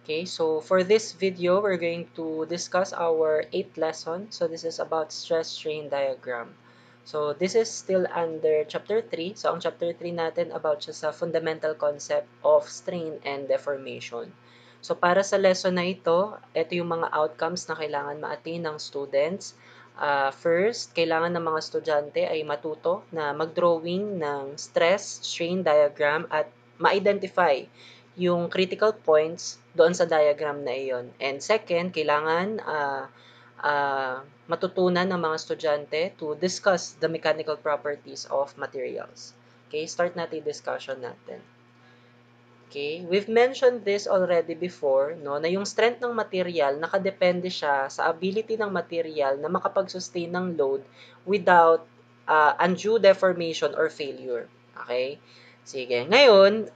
Okay, so for this video, we're going to discuss our 8th lesson. So this is about stress strain diagram. So this is still under chapter 3. So ang chapter 3 natin about siya sa fundamental concept of strain and deformation. So para sa lesson na ito yung mga outcomes na kailangan ma-attain ng students. First, kailangan ng mga estudyante ay matuto na mag-drawing ng stress strain diagram at ma-identify yung critical points doon sa diagram na iyon. And second, kailangan matutunan ng mga estudyante to discuss the mechanical properties of materials. Okay, start natin yung discussion natin. Okay, we've mentioned this already before, no, na yung strength ng material nakadepende siya sa ability ng material na makapag-sustain ng load without undue deformation or failure. Okay? Sige. Ngayon,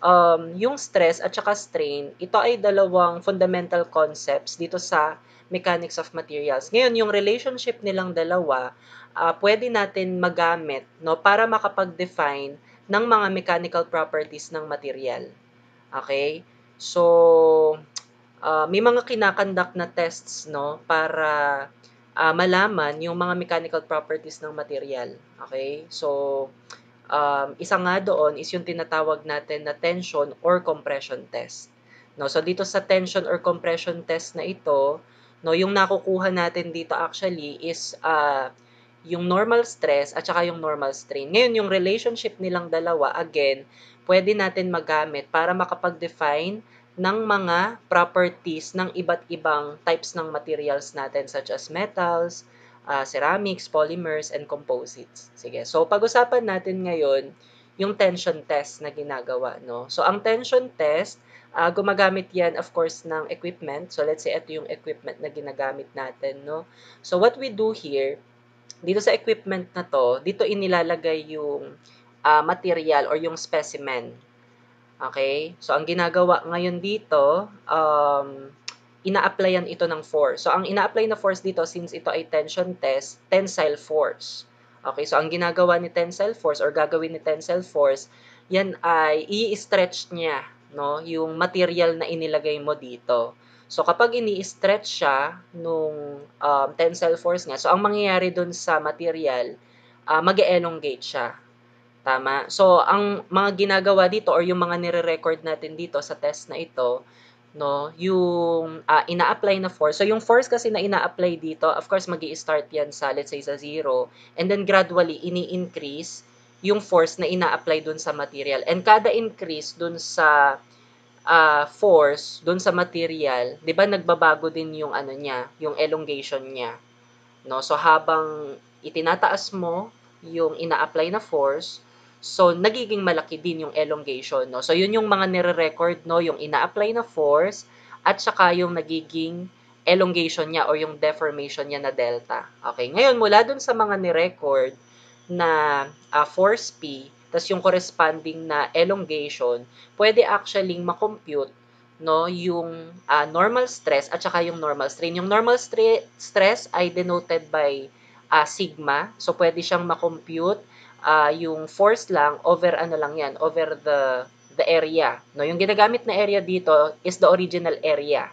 yung stress at saka strain, ito ay dalawang fundamental concepts dito sa mechanics of materials. Ngayon, yung relationship nilang dalawa, pwede natin magamit, no, para makapag-define ng mga mechanical properties ng material. Okay? So, may mga kinakandak na tests, no, para malaman yung mga mechanical properties ng material. Okay? So, isa nga doon is yung tinatawag natin na tension or compression test. No, so dito sa tension or compression test na ito, no, yung nakukuha natin dito actually is yung normal stress at saka yung normal strain. Ngayon, yung relationship nilang dalawa, again, pwede natin magamit para makapag-define ng mga properties ng iba't ibang types ng materials natin such as metals, ceramics, polymers, and composites. Sige, so pag-usapan natin ngayon yung tension test na ginagawa, no? So, ang tension test, gumagamit yan, of course, ng equipment. So, let's say, ito yung equipment na ginagamit natin, no? So, what we do here, dito sa equipment na to, dito inilalagay yung material or yung specimen. Okay? So, ang ginagawa ngayon dito, ina-applyan ito ng force. So, ang ina-apply na force dito, since ito ay tension test, tensile force. Okay? So, ang ginagawa ni tensile force or gagawin ni tensile force, yan ay i-stretch niya, no, yung material na inilagay mo dito. So, kapag ini-stretch siya nung tensile force nga, so ang mangyayari dun sa material, mag-elongate siya. Tama? So, ang mga ginagawa dito or yung mga nire-record natin dito sa test na ito, no, yung ina-apply na force. So, yung force kasi na ina-apply dito, of course, magi-start yan sa, let's say, sa 0. And then, gradually, ini-increase yung force na ina-apply dun sa material. And kada increase dun sa force dun sa material, 'di ba nagbabago din yung ano niya, yung elongation niya, no? So habang itinataas mo yung ina-apply na force, so nagiging malaki din yung elongation, no? So yun yung mga nire-record, no, yung ina-apply na force at saka yung nagiging elongation niya or yung deformation niya na delta. Okay, ngayon mula dun sa mga ni-record na force P, tas yung corresponding na elongation, pwede actually ma-compute, no, yung normal stress at saka yung normal strain. Yung normal stress ay denoted by sigma. So, pwede siyang ma-compute yung force lang over ano lang yan, over the area. No, yung ginagamit na area dito is the original area.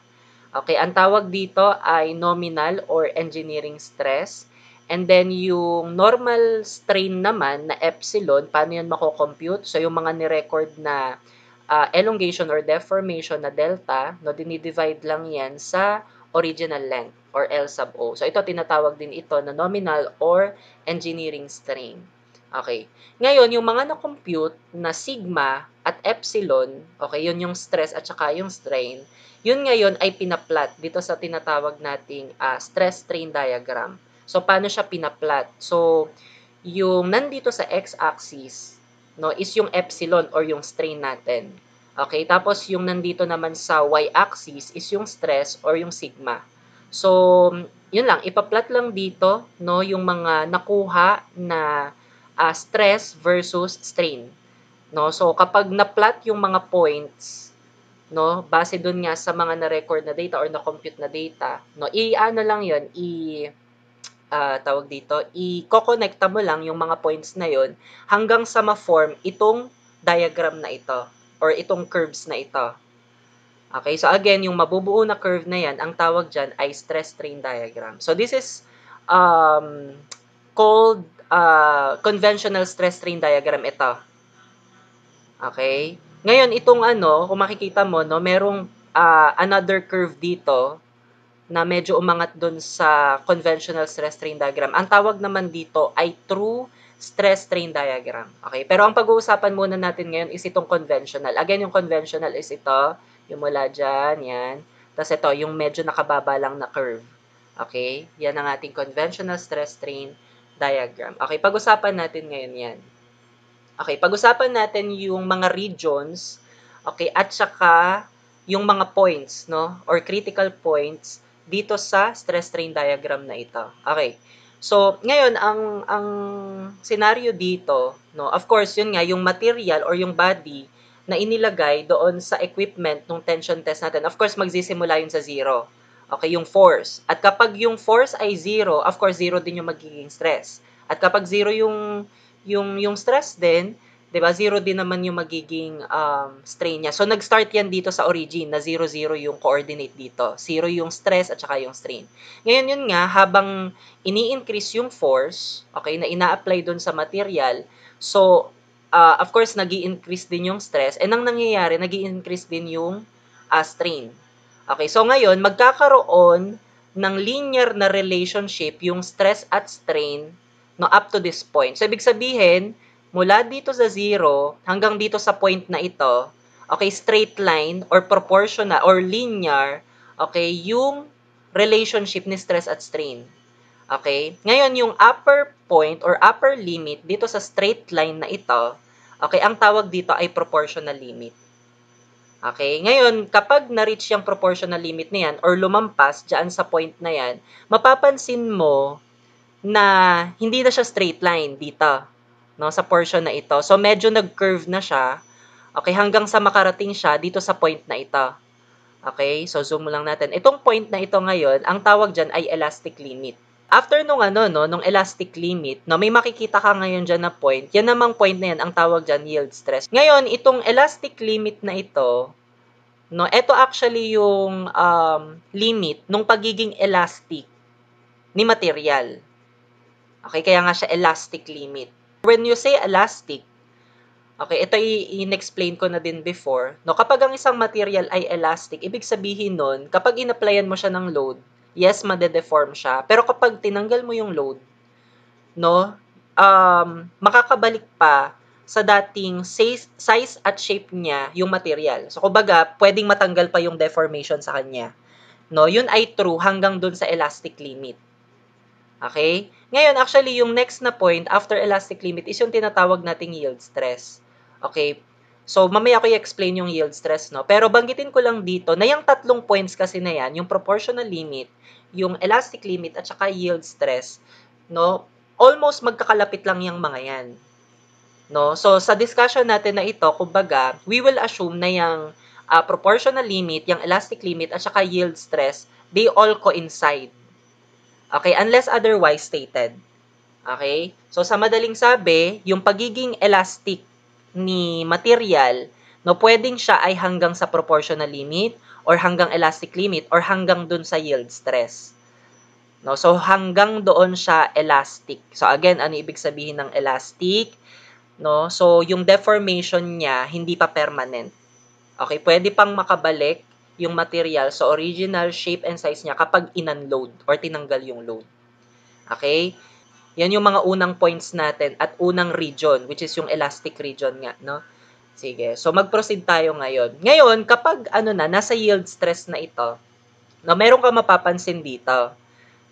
Okay, ang tawag dito ay nominal or engineering stress. And then, yung normal strain naman na epsilon, paano yan mako-compute? So, yung mga ni-record na elongation or deformation na delta, no, dinidivide lang yan sa original length or L sub O. So, ito tinatawag din ito na nominal or engineering strain. Okay. Ngayon, yung mga na-compute na sigma at epsilon, okay, yun yung stress at saka yung strain, yun ngayon ay pinaplat dito sa tinatawag nating stress strain diagram. So, paano siya pinaplat? So, yung nandito sa x-axis, no, is yung epsilon or yung strain natin. Okay, tapos yung nandito naman sa y-axis is yung stress or yung sigma. So, yun lang, ipaplat lang dito, no, yung mga nakuha na stress versus strain. No, so kapag na-plot yung mga points, no, base dun nga sa mga na-record na data or na-compute na data, no, i-ano lang yun, tawag dito, i-connecta mo lang yung mga points na yon hanggang sa ma-form itong diagram na ito or itong curves na ito. Okay, so again, yung mabubuo na curve na yan, ang tawag dyan ay stress-strain diagram. So this is um, called conventional stress-strain diagram ito. Okay? Ngayon, itong ano, kung makikita mo, no, merong another curve dito na medyo umangat dun sa conventional stress-strain diagram. Ang tawag naman dito ay true stress-strain diagram. Okay? Pero ang pag-uusapan muna natin ngayon is itong conventional. Again, yung conventional is ito, yung mula dyan, yan. Tapos ito, yung medyo nakababa lang na curve. Okay? Yan ang ating conventional stress-strain diagram. Okay, pag-usapan natin ngayon yan. Okay, pag-usapan natin yung mga regions, okay, at saka yung mga points, no, or critical points dito sa stress strain diagram na ito. Okay. So, ngayon ang scenario dito, no, of course, yun nga yung material or yung body na inilagay doon sa equipment ng tension test natin. Of course, magsisimula yun sa zero. Okay, yung force. At kapag yung force ay zero, of course, zero din yung magiging stress. At kapag zero yung stress din, 'di ba? Zero din naman yung magiging strain niya. So nag-start yan dito sa origin na 0 0 yung coordinate dito. Zero yung stress at saka yung strain. Ngayon yun nga habang ini-increase yung force, okay, na ina-apply doon sa material, so of course nag-i-increase din yung stress and ang nangyayari nag-i-increase din yung strain. Okay, so ngayon magkakaroon ng linear na relationship yung stress at strain no up to this point. So ibig sabihin, mula dito sa zero hanggang dito sa point na ito, okay, straight line or proportional or linear, okay, yung relationship ni stress at strain. Okay? Ngayon, yung upper point or upper limit dito sa straight line na ito, okay, ang tawag dito ay proportional limit. Okay? Ngayon, kapag na-reach yung proportional limit na yan or lumampas dyan sa point na yan, mapapansin mo na hindi na siya straight line dito, no, sa portion na ito. So medyo nag-curve na siya. Okay, hanggang sa makarating siya dito sa point na ito. Okay, so zoom lang natin. Itong point na ito ngayon, ang tawag diyan ay elastic limit. After nung ano no, nung elastic limit, no, may makikita ka ngayon diyan na point. Yan namang point na yan, ang tawag diyan yield stress. Ngayon, itong elastic limit na ito, no, ito actually yung limit nung pagiging elastic ni material. Okay, kaya nga siya elastic limit. When you say elastic, okay, ito i-explain ko na din before. No, kapag ang isang material ay elastic, ibig sabihin nun, kapag in-applyan mo siya ng load, yes, made-deform siya. Pero kapag tinanggal mo yung load, no, makakabalik pa sa dating size at shape niya yung material. So, kumbaga, pwedeng matanggal pa yung deformation sa kanya. No, yun ay true hanggang dun sa elastic limit. Okay? Ngayon, actually, yung next na point after elastic limit is yung tinatawag nating yield stress. Okay? So, mamaya ko i-explain yung yield stress, no? Pero banggitin ko lang dito na yung tatlong points kasi na yan, yung proportional limit, yung elastic limit, at saka yield stress, no? Almost magkakalapit lang yung mga yan. No? So, sa discussion natin na ito, kumbaga, we will assume na yung proportional limit, yung elastic limit, at saka yield stress, they all coincide. Okay, unless otherwise stated. Okay? So, sa madaling sabi, yung pagiging elastic ni material, no, pwedeng siya ay hanggang sa proportional limit, or hanggang elastic limit, or hanggang dun sa yield stress. No, so, hanggang doon siya elastic. So, again, ano ibig sabihin ng elastic? No, so, yung deformation niya, hindi pa permanent. Okay, pwede pang makabalik yung material sa original shape and size niya kapag in-unload or tinanggal yung load. Okay? Yan yung mga unang points natin at unang region, which is yung elastic region nga, no? Sige. So, mag-proceed tayo ngayon. Ngayon, kapag ano na, nasa yield stress na ito, no, meron ka mapapansin dito.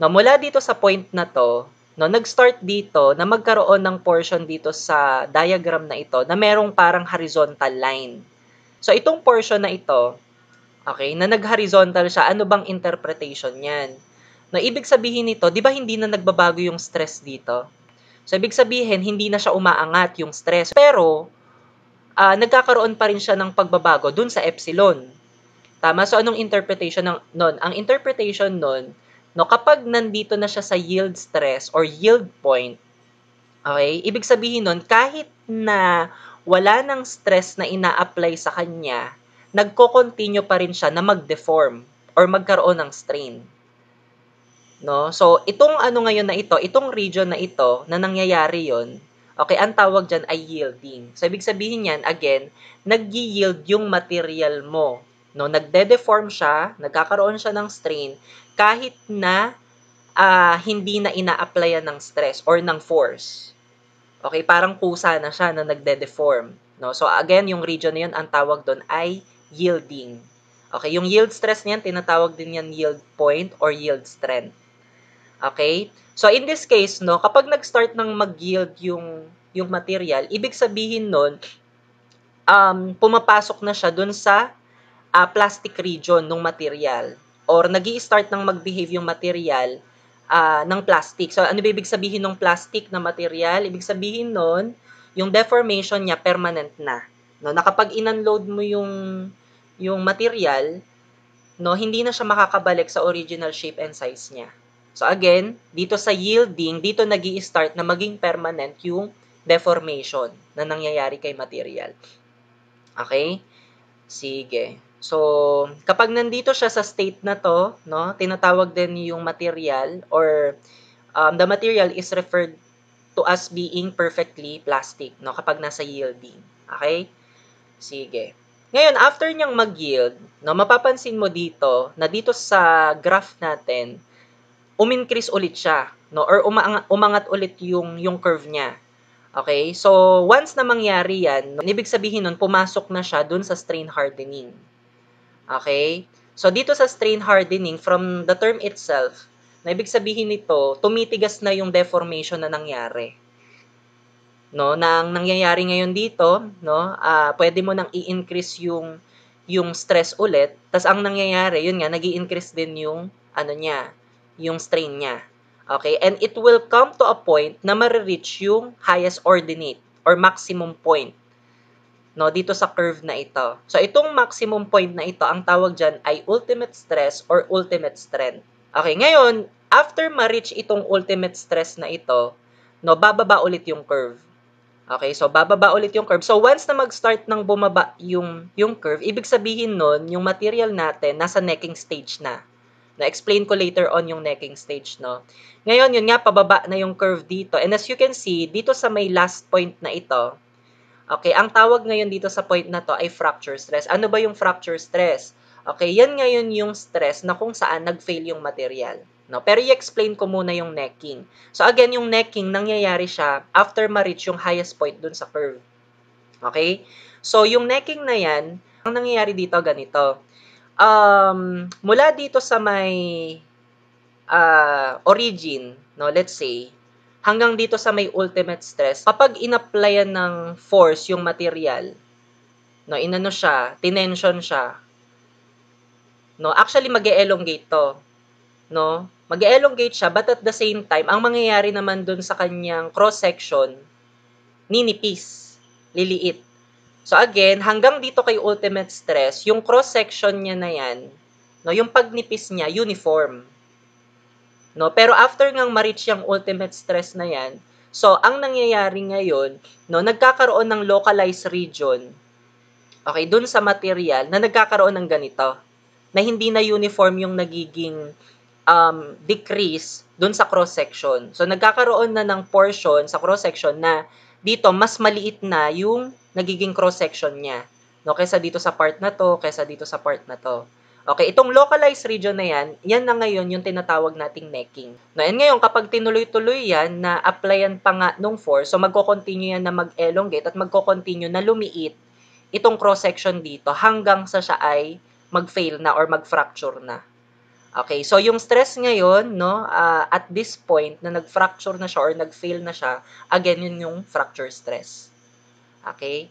No, mula dito sa point na to, no, nag-start dito na magkaroon ng portion dito sa diagram na ito na merong parang horizontal line. So, itong portion na ito, okay, na nag-horizontal siya, ano bang interpretation niyan? No, ibig sabihin nito, di ba hindi na nagbabago yung stress dito? So, ibig sabihin, hindi na siya umaangat yung stress. Pero, nagkakaroon pa rin siya ng pagbabago dun sa epsilon. Tama? So, anong interpretation nun? Ang interpretation nun, no, kapag nandito na siya sa yield stress or yield point, okay, ibig sabihin nun, kahit na wala ng stress na ina-apply sa kanya, nagko-continue pa rin siya na mag-deform or magkaroon ng strain. No? So, itong ano ngayon na ito, itong region na ito, na nangyayari yon, okay, ang tawag dyan ay yielding. So, ibig sabihin yan, again, nag-yield yung material mo. No? Nagde-deform siya, nagkakaroon siya ng strain, kahit na hindi na ina-applyan ng stress or ng force. Okay, parang kusa na siya na nagde-deform. No? So, again, yung region na yun, ang tawag doon ay yielding. Okay, yung yield stress niyan, tinatawag din yan yield point or yield strength. Okay? So, in this case, no, kapag nag-start ng mag-yield yung material, ibig sabihin nun, pumapasok na siya dun sa plastic region ng material. Or nag-i-start ng mag-behave yung material ng plastic. So, ano ibig sabihin ng plastic na material? Ibig sabihin nun, yung deformation niya permanent na. No, na kapag in-unload mo yung material, no, hindi na siya makakabalik sa original shape and size niya. So again, dito sa yielding, dito nag-i-start na maging permanent yung deformation na nangyayari kay material. Okay? Sige. So, kapag nandito siya sa state na to, no, tinatawag din yung material or the material is referred to as being perfectly plastic, no, kapag nasa yielding. Okay? Sige. Ngayon, after niyang mag-yield, no, mapapansin mo dito na dito sa graph natin, umincrease ulit siya, no, or umangat ulit yung curve niya. Okay? So, once na mangyari yan, ibig sabihin nun, pumasok na siya dun sa strain hardening. Okay? So, dito sa strain hardening, from the term itself, na ibig sabihin nito, tumitigas na yung deformation na nangyari. No, nang nangyayari ngayon dito, no, pwede mo nang i-increase yung stress ulit, tas ang nangyayari, yun nga, nag-i-increase din yung ano niya, yung strain niya. Okay? And it will come to a point na ma-reach yung highest ordinate or maximum point, no, dito sa curve na ito. So, itong maximum point na ito, ang tawag dyan ay ultimate stress or ultimate strength. Okay, ngayon, after ma-reach itong ultimate stress na ito, no, bababa ulit yung curve. Okay, so bababa ulit yung curve. So once na mag-start ng bumaba yung curve, ibig sabihin nun, yung material natin nasa necking stage na. Na-explain ko later on yung necking stage, no? Ngayon, yun nga, pababa na yung curve dito. And as you can see, dito sa may last point na ito, okay, ang tawag ngayon dito sa point na to ay fracture stress. Ano ba yung fracture stress? Okay, yan ngayon yung stress na kung saan nag-fail yung material. No? Pero i-explain ko muna yung necking. So again, yung necking, nangyayari siya after ma-reach yung highest point dun sa curve. Okay? So yung necking na yan, ang nangyayari dito ganito. Mula dito sa may origin, no, let's say, hanggang dito sa may ultimate stress, kapag in-applyan ng force yung material, no, inano siya, tinension siya, no, actually mag-e-elongate to, no, mag-e-elongate siya, but at the same time, ang mangyayari naman dun sa kanyang cross-section, ninipis, liliit. So again, hanggang dito kay ultimate stress, yung cross-section niya na yan, no, yung pagnipis niya, uniform. No, pero after ngang ma-reach yung ultimate stress na yan, so ang nangyayari ngayon, no, nagkakaroon ng localized region, okay, dun sa material na nagkakaroon ng ganito, na hindi na uniform yung nagiging decrease dun sa cross-section. So, nagkakaroon na ng portion sa cross-section na dito, mas maliit na yung nagiging cross-section niya. No, kaysa dito sa part na to, kaysa dito sa part na to. Okay, itong localized region na yan na ngayon yung tinatawag nating necking. No, and ngayon, kapag tinuloy-tuloy yan, na applyan pa nga nung force, so magko-continue yan na mag-elongate at magko-continue na lumiit itong cross-section dito hanggang sa siya ay mag-fail na or mag-fracture na. Okay, so yung stress ngayon, no, at this point na nag-fracture na siya or nag-fail na siya, again, yun yung fracture stress. Okay?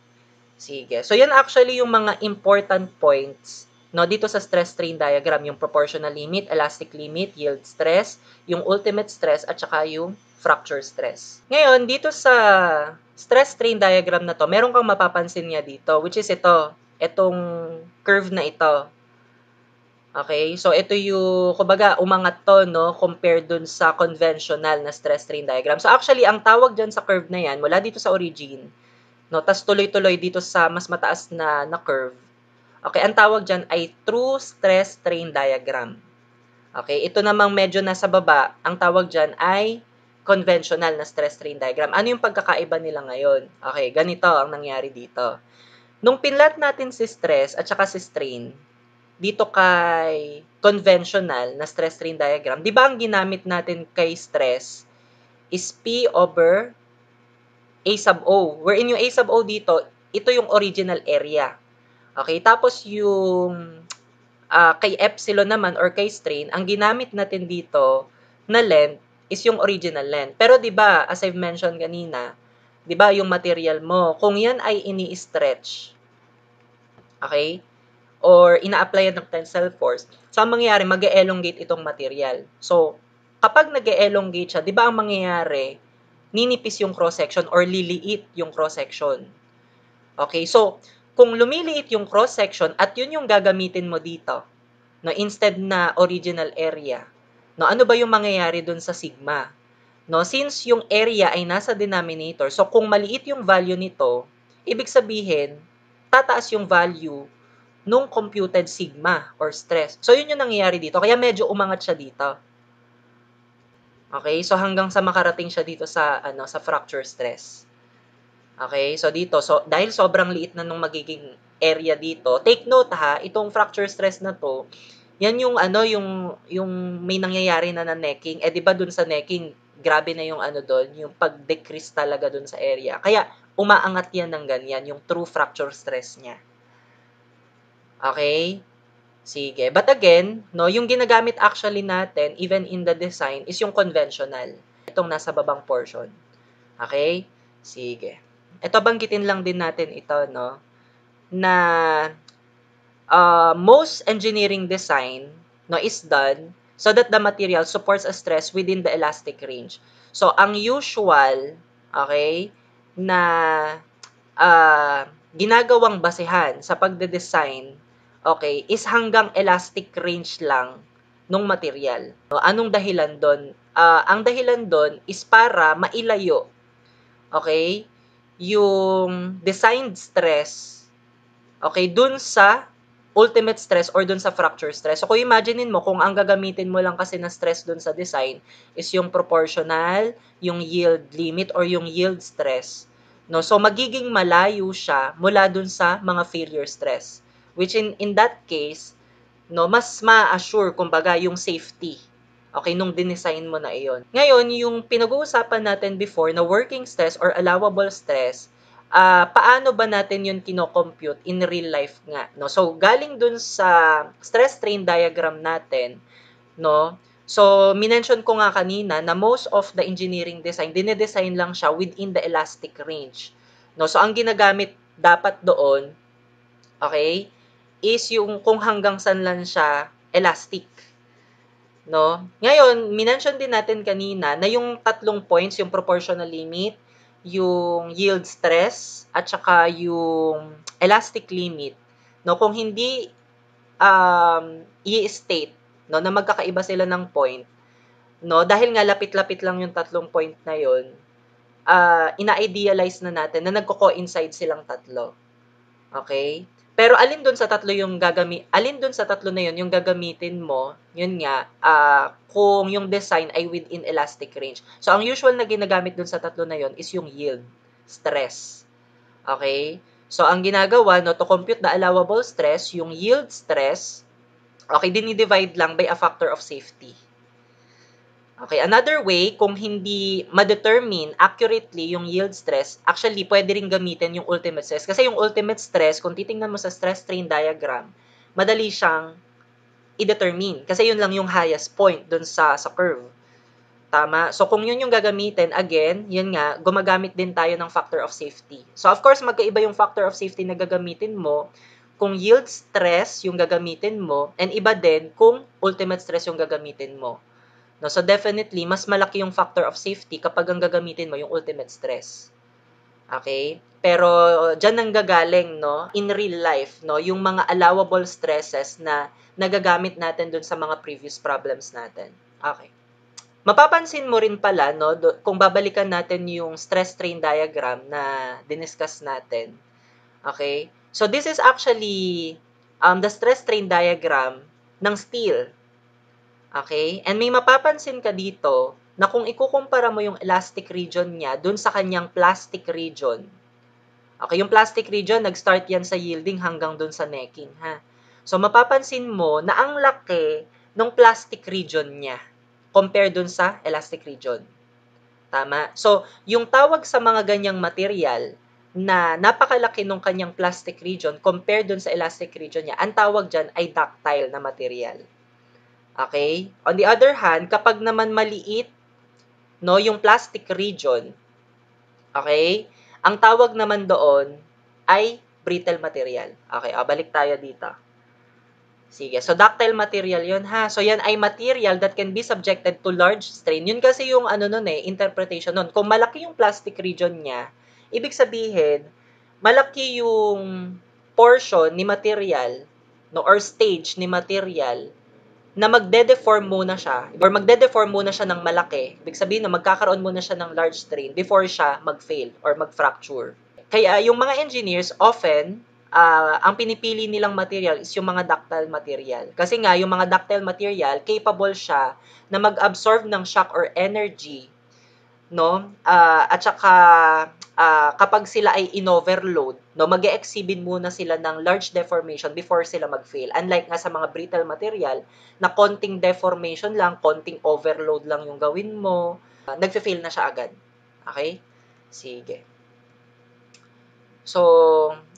Sige. So yan actually yung mga important points, no, dito sa stress strain diagram, yung proportional limit, elastic limit, yield stress, yung ultimate stress, at saka yung fracture stress. Ngayon, dito sa stress strain diagram na to, meron kang mapapansin niya dito, which is itong curve na ito. Okay? So, ito yung, kumbaga, umangat to, no, compared dun sa conventional na stress strain diagram. So, actually, ang tawag dyan sa curve na yan, mula dito sa origin, no, tas tuloy-tuloy dito sa mas mataas na curve, Okay, ang tawag dyan ay true stress strain diagram. Okay, ito namang medyo nasa baba, ang tawag dyan ay conventional na stress strain diagram. Ano yung pagkakaiba nila ngayon? Okay, ganito ang nangyari dito. Nung pinlat natin si stress at saka si strain, dito kay conventional na stress strain diagram, di ba ang ginamit natin kay stress is P over A sub O. Wherein yung A sub O dito, ito yung original area. Okay, tapos yung kay epsilon naman or kay strain, ang ginamit natin dito na length is yung original length. Pero 'di ba, as I've mentioned kanina, 'di ba yung material mo, kung yan ay ini-stretch, okay? Or ina-apply ng tensile force, so ang mangyayari, mag-elongate itong material. So, kapag nag-elongate siya, 'di ba ang mangyayari, ninipis yung cross-section or liliit yung cross-section. Okay? So, kung lumiliit yung cross-section at yun yung gagamitin mo dito, no, instead na original area, no, ano ba yung mangyayari dun sa sigma? No, since yung area ay nasa denominator, so kung maliit yung value nito, ibig sabihin, tataas yung value nung computed sigma or stress. So, yun yung nangyayari dito. Kaya medyo umangat siya dito. Okay? So, hanggang sa makarating siya dito sa, sa fracture stress. Okay? So, dito, so, dahil sobrang liit na nung magiging area dito, take note ha, itong fracture stress na to, yan yung yung may nangyayari na necking. Eh, di ba dun sa necking, grabe na yung doon, yung pag-decrease talaga dun sa area. Kaya, umaangat yan ng ganyan, yung true fracture stress niya. Okay? Sige. But again, no, yung ginagamit actually natin, even in the design, is yung conventional. Itong nasa babang portion. Okay? Sige. Ito, banggitin lang din natin ito, no, na most engineering design, no, is done so that the material supports a stress within the elastic range. So, ang usual, okay, na ginagawang basehan sa pagde-design, okay, is hanggang elastic range lang nung material. No, anong dahilan doon? Ang dahilan doon is para mailayo, okay, yung designed stress, okay, dun sa ultimate stress or dun sa fracture stress. So, kung imaginein mo, kung ang gagamitin mo lang kasi na stress dun sa design is yung proportional, yung yield limit, or yung yield stress, no? So, magiging malayo siya mula dun sa mga failure stress. Which in that case, no, mas ma-assure, kumbaga, yung safety. Okay, nung dinesign mo na iyon. Ngayon, yung pinag-uusapan natin before na working stress or allowable stress, paano ba natin yun kino-compute in real life nga, no? So, galing dun sa stress strain diagram natin, no? So, minention ko nga kanina na most of the engineering design, dinedesign lang siya within the elastic range. No? So, ang ginagamit dapat doon, okay, is yung kung hanggang saan lang siya elastic. No? Ngayon, minention din natin kanina na yung tatlong points, yung proportional limit, yung yield stress, at saka yung elastic limit, no, kung hindi i-state, no, na magkakaiba sila ng point, no, dahil nga lapit-lapit lang yung tatlong point na yon, ina-idealize na natin na nagko-coincide silang tatlo. Okay? Pero alin dun sa tatlo na yun yung gagamitin mo, yun nga, kung yung design ay within elastic range. So, ang usual na ginagamit dun sa tatlo na yun is yung yield, stress. Okay? So, ang ginagawa, no, to compute the allowable stress, yung yield stress, okay, dinidivide lang by a factor of safety. Okay, another way, kung hindi ma-determine accurately yung yield stress, actually, pwede rin gamitin yung ultimate stress. Kasi yung ultimate stress, kung titingnan mo sa stress strain diagram, madali siyang i-determine. Kasi yun lang yung highest point dun sa curve. Tama? So, kung yun yung gagamitin, again, yun nga, gumagamit din tayo ng factor of safety. So, of course, magkaiba yung factor of safety na gagamitin mo kung yield stress yung gagamitin mo, and iba din kung ultimate stress yung gagamitin mo. No, so definitely, mas malaki yung factor of safety kapag ang gagamitin mo yung ultimate stress. Okay? Pero diyan nang gagaling, no, in real life, no, yung mga allowable stresses na nagagamit natin dun sa mga previous problems natin. Okay. Mapapansin mo rin pala, no, kung babalikan natin yung stress strain diagram na diniscuss natin. Okay? So this is actually the stress strain diagram ng steel. Okay? And may mapapansin ka dito na kung ikukumpara mo yung elastic region niya dun sa kanyang plastic region. Okay, yung plastic region, nag-start yan sa yielding hanggang dun sa necking, ha? So, mapapansin mo na ang laki ng plastic region niya compare dun sa elastic region. Tama? So, yung tawag sa mga ganyang material na napakalaki ng kanyang plastic region compare dun sa elastic region niya, ang tawag dyan ay ductile na material. Okay? On the other hand, kapag naman maliit, no, yung plastic region, okay, ang tawag naman doon ay brittle material. Okay, balik tayo dito. Sige, so ductile material yun ha. So yan ay material that can be subjected to large strain. Yun kasi yung ano nun interpretation nun. Kung malaki yung plastic region niya, ibig sabihin, malaki yung portion ni material, no, or stage ni material na magde-deform muna siya or magde-deform muna siya ng malaki. Ibig sabihin na magkakaroon muna siya ng large strain before siya mag-fail or mag-fracture. Kaya yung mga engineers often ang pinipili nilang material is yung mga ductile material. Kasi nga yung mga ductile material capable siya na mag-absorb ng shock or energy, no? At saka kapag sila ay in-overload, no, mag-e-exhibit muna sila ng large deformation before sila mag-fail. Unlike nga sa mga brittle material, na konting deformation lang, konting overload lang yung gawin mo, nagfe-fail na siya agad. Okay? Sige. So,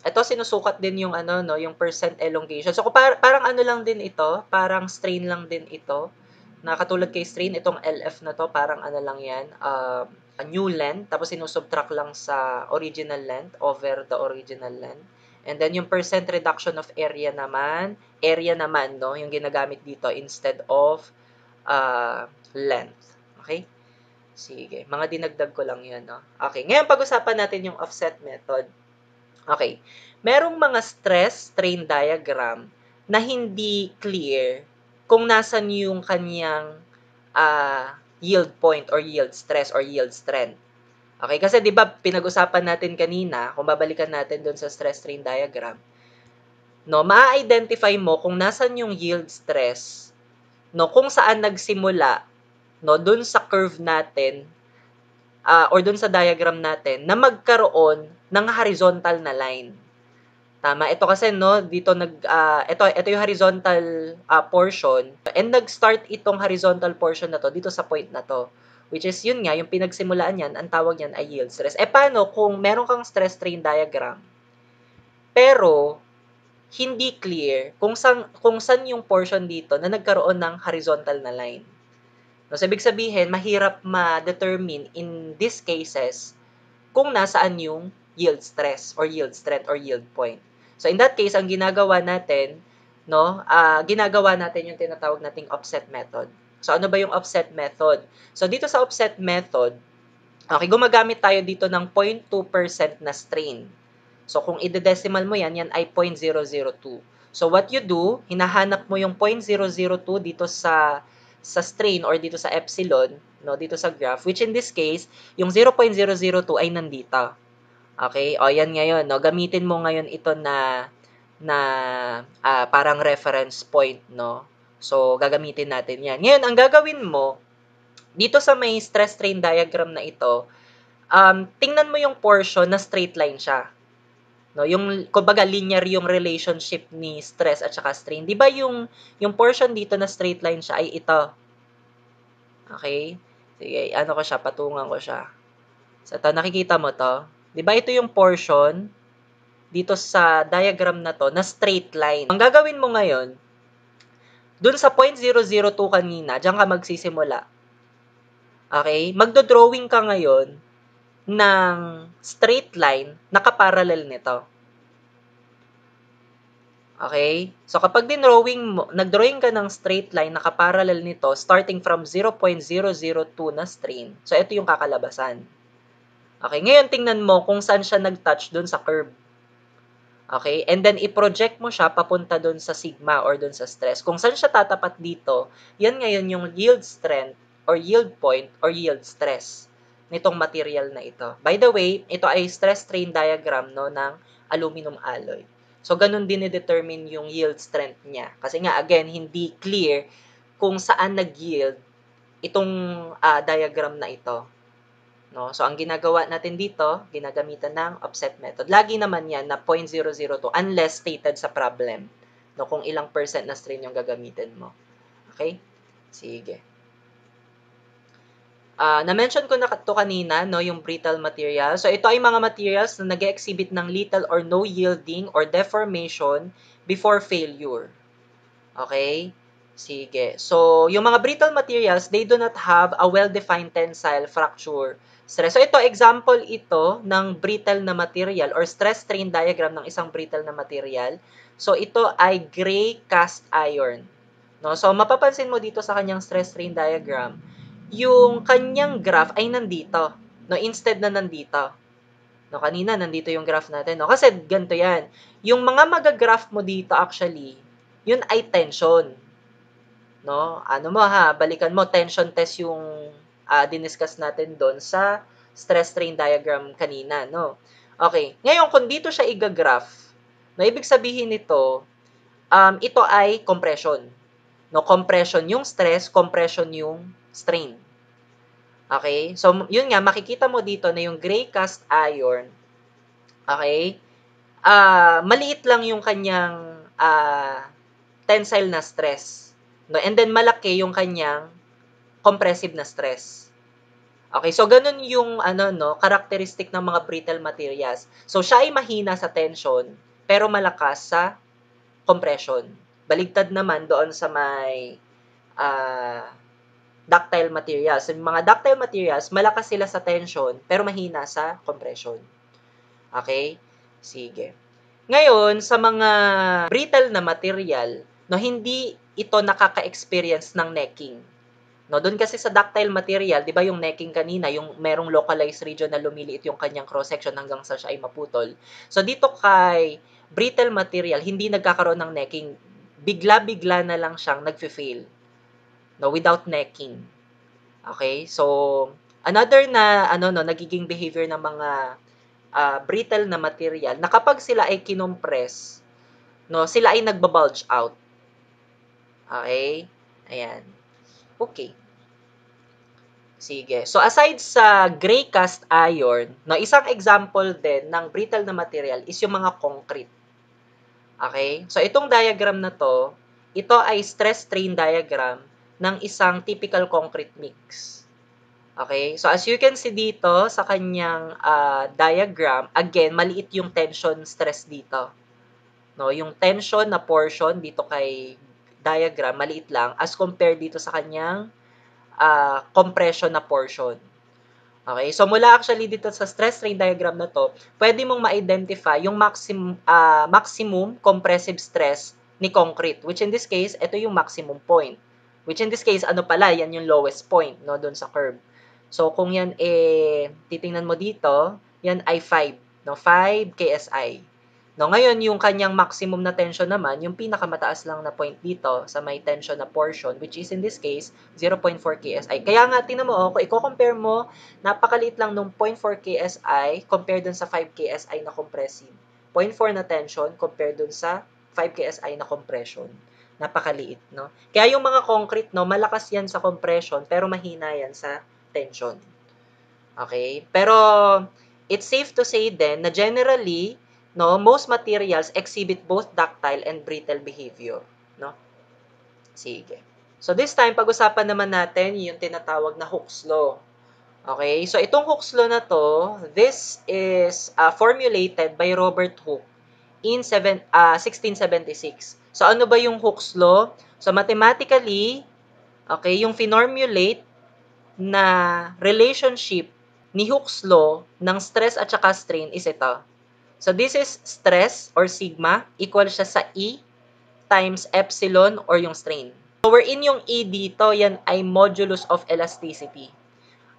ito sinusukat din yung ano no, yung percent elongation. So, parang ano lang din ito, parang strain lang din ito. Na katulad kay strain, itong LF na to, parang ano lang yan, a new length, tapos sinusubtract lang sa original length over the original length. And then yung percent reduction of area naman, no, yung ginagamit dito instead of length. Okay? Sige, mga dinagdag ko lang yan, no? Okay, ngayon pag-usapan natin yung offset method. Okay, merong mga stress strain diagram na hindi clear kung nasan yung kanyang yield point or yield stress or yield strength. Okay, kasi 'di ba pinag-usapan natin kanina, kung babalikan natin doon sa stress strain diagram, no, ma-identify mo kung nasan yung yield stress, no, kung saan nagsimula, no, doon sa curve natin or doon sa diagram natin na magkaroon ng horizontal na line. Tama. Ito kasi no, dito ito yung horizontal portion and nag-start itong horizontal portion na to dito sa point na to. Which is yun nga, yung pinagsimulaan niyan, ang tawag niyan ay yield stress. Paano kung meron kang stress strain diagram pero hindi clear kung saan yung portion dito na nagkaroon ng horizontal na line. No, so ibig sabihin, mahirap ma-determine in these cases kung nasaan yung yield stress or yield strength or yield point. So in that case, ang ginagawa natin, no, ginagawa natin yung tinatawag nating offset method. So ano ba yung offset method? So dito sa offset method, okay, gumagamit tayo dito ng 0.2% na strain. So kung i-decimal mo yan, yan ay 0.002. So what you do, hinahanap mo yung 0.002 dito sa strain or dito sa epsilon, no, dito sa graph, which in this case, yung 0.002 ay nandito. Okay? O yan ngayon, no, gamitin mo ngayon ito na parang reference point, no. So gagamitin natin yan. Ngayon, ang gagawin mo dito sa may stress strain diagram na ito, tingnan mo yung portion na straight line siya. No, yung kumbaga linear yung relationship ni stress at saka strain. 'Di ba yung portion dito na straight line siya ay ito. Okay? Sige, ano ko siya, patungan ko siya. So ito, nakikita mo to? 'Di ba ito yung portion dito sa diagram na to na straight line. Ang gagawin mo ngayon, dun sa 0.002 kanina, diyan ka magsisimula. Okay? Magdo-drawing ka ngayon ng straight line na kaparallel nito. Okay? So, kapag nag-drawing ka ng straight line na kaparallel nito, starting from 0.002 na strain, so ito yung kakalabasan. Okay? Ngayon, tingnan mo kung saan siya nag-touch dun sa curve. Okay? And then, i-project mo siya papunta dun sa sigma or dun sa stress. Kung saan siya tatapat dito, yan ngayon yung yield strength or yield point or yield stress nitong material na ito. By the way, ito ay stress strain diagram no, ng aluminum alloy. So, ganun din i-determine yung yield strength niya. Kasi nga, again, hindi clear kung saan nag-yield itong diagram na ito. No? So, ang ginagawa natin dito, ginagamitan ng offset method. Lagi naman yan na 0.002 unless stated sa problem. No? Kung ilang percent na strain yung gagamitin mo. Okay? Sige. Na-mention ko na to kanina, no, yung brittle material. So, ito ay mga materials na nag-exhibit ng little or no yielding or deformation before failure. Okay? Sige. So, yung mga brittle materials, they do not have a well-defined tensile fracture stress. So, ito, example ito ng brittle na material or stress-strain diagram ng isang brittle na material. So, ito ay gray cast iron. No? So, mapapansin mo dito sa kanyang stress-strain diagram, yung kanyang graph ay nandito. No? Instead na nandito. No, kanina nandito yung graph natin, no? Kasi ganito 'yan. Yung mga magagraph mo dito actually, yun ay tension. No? Ano mo ha, balikan mo tension test yung diniscuss natin doon sa stress strain diagram kanina, no? Okay. Ngayon kung dito siya igagraph, no, ibig sabihin nito, ito ay compression. No, compression yung stress, compression yung strain. Okay? So, yun nga, makikita mo dito na yung gray cast iron, okay, maliit lang yung kanyang tensile na stress. No? And then, malaki yung kanyang compressive na stress. Okay, so ganun yung characteristic ng mga brittle materials. So, siya ay mahina sa tension, pero malakas sa compression. Baligtad naman doon sa may ductile materials. Yung mga ductile materials, malakas sila sa tension, pero mahina sa compression. Okay? Sige. Ngayon, sa mga brittle na material, no, hindi ito nakaka-experience ng necking. No, doon kasi sa ductile material, 'di ba yung necking kanina, yung merong localized region na lumiliit yung kanyang cross section hanggang sa siya ay maputol. So dito kay brittle material, hindi nagkakaroon ng necking. Bigla-bigla na lang siyang nagfe-fail. No, without necking. Okay? So another na nagiging behavior ng mga brittle na material na kapag sila ay kinompress, no, sila ay nagbabulge out. Okay? Ayan. Okay. Sige. So, aside sa gray cast iron, no, isang example din ng brittle na material is yung mga concrete. Okay? So, itong diagram na to, ito ay stress strain diagram ng isang typical concrete mix. Okay? So, as you can see dito sa kanyang diagram, again, maliit yung tension stress dito. No, yung tension na portion dito kay diagram, maliit lang as compared dito sa kanyang compression na portion. Okay? So, mula actually dito sa stress strain diagram na to, pwede mong ma-identify yung maximum compressive stress ni concrete, which in this case, ito yung maximum point. Which in this case, ano pala, yan yung lowest point, no, doon sa curve. So, kung yan, titingnan mo dito, yan ay 5, no, 5 KSI. No, ngayon, yung kanyang maximum na tension naman, yung pinakamataas lang na point dito sa may tension na portion, which is in this case, 0.4 KSI. Kaya nga, tingnan mo, kung i-compare mo, napakaliit lang nung 0.4 KSI compared dun sa 5 KSI na compressive. 0.4 na tension compared dun sa 5 KSI na compression. Napakaliit, no? Kaya yung mga concrete, no, malakas yan sa compression, pero mahina yan sa tension. Okay? Pero, it's safe to say then na generally, no, most materials exhibit both ductile and brittle behavior, no? Sige. So this time pag-usapan naman natin yung tinatawag na Hooke's law. Okay? So itong Hooke's law na to, this is formulated by Robert Hooke in 1676. So ano ba yung Hooke's law? So mathematically, okay, yung finormulate na relationship ni Hooke's law ng stress at saka strain is ito. So, this is stress or sigma, equal siya sa E times epsilon or yung strain. So, wherein yung E dito, yan ay modulus of elasticity.